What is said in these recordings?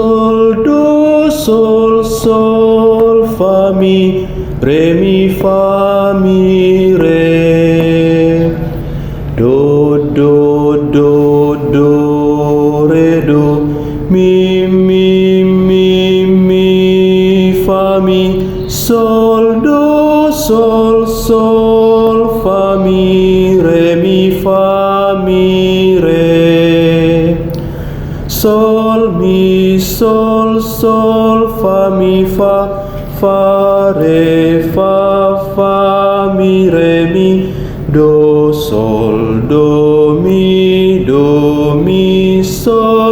sol, do, sol, fa, mi, re. Do, re, do, mi, fa, mi, sol, do, sol, fa, mi, fa, mi, re. Sol, mi, sol, fa, mi, fa, re, fa, mi, re, mi, do, sol, do, mi, sol,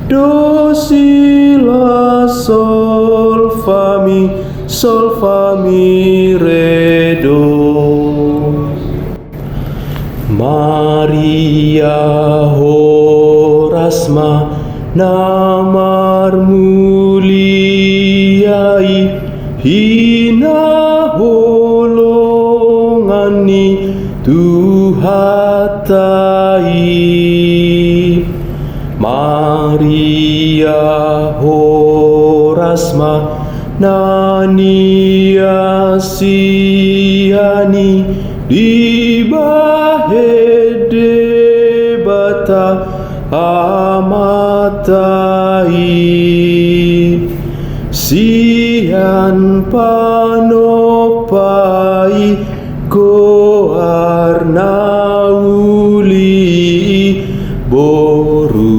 do, si, la, sol, fa, mi, re, do. Maria Horasma namar muliai hina holongani tuhatai. Maria Horasma nania siani dibahede bata amatai. Sian panopai goarnauli boru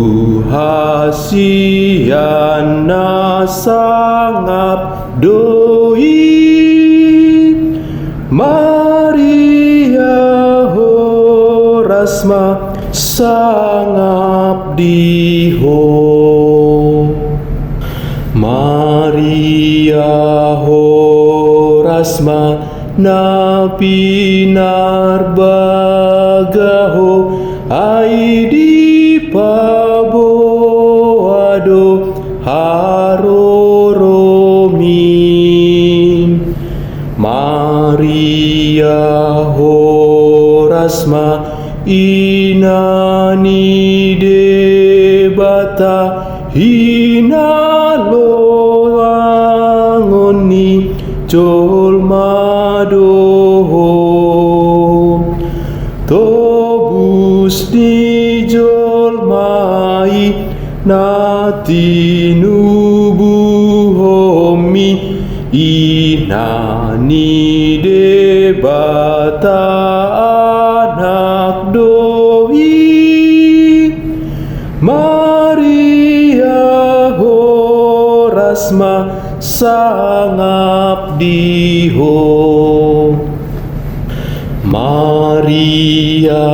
hasian nasangap doi. Maria Horasma sangap diho. Maria Horasma na pinar bagaho ai di paboado haroromi. Maria Horasma inani debata hina loangoni jolmadoho. Tobus ni jolmai nati nubuhomi inani debata anak doi. Maria Horasma sangap diho. Maria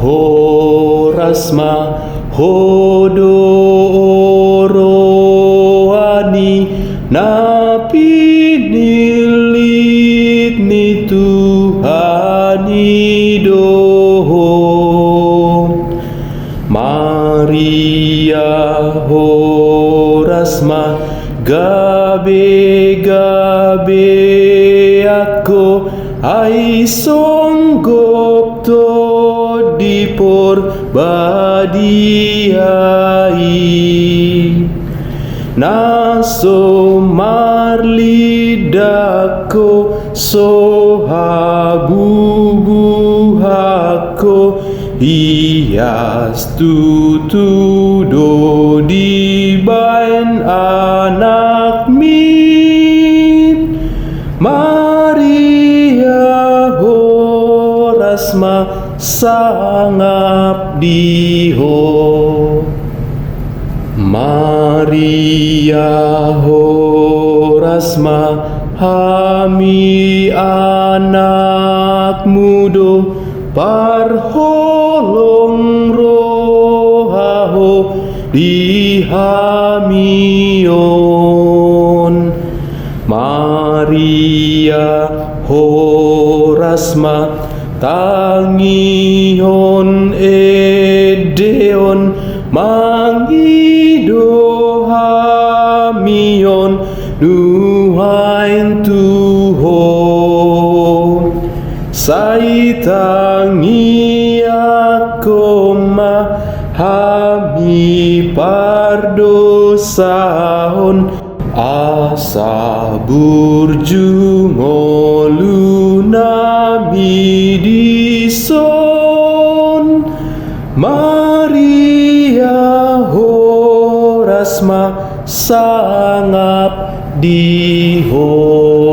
Horasma hodo oroani napinilit ni Tuhani doho. Maria Horasma gabe ako ai songgop to dipor badiai. Naso marlidako sohabubuhako hias tutudo dibain anak mi. Maria Horasma sangap diho. Maria Horasma hami anak mudo parholong rohaho dihamion. Maria Horasma tangihon edeon mangido hamion nuhain tuho. Saitangi akoma hami pardosahon asa burju ngolu nami dison Maria horasma sangap dihon.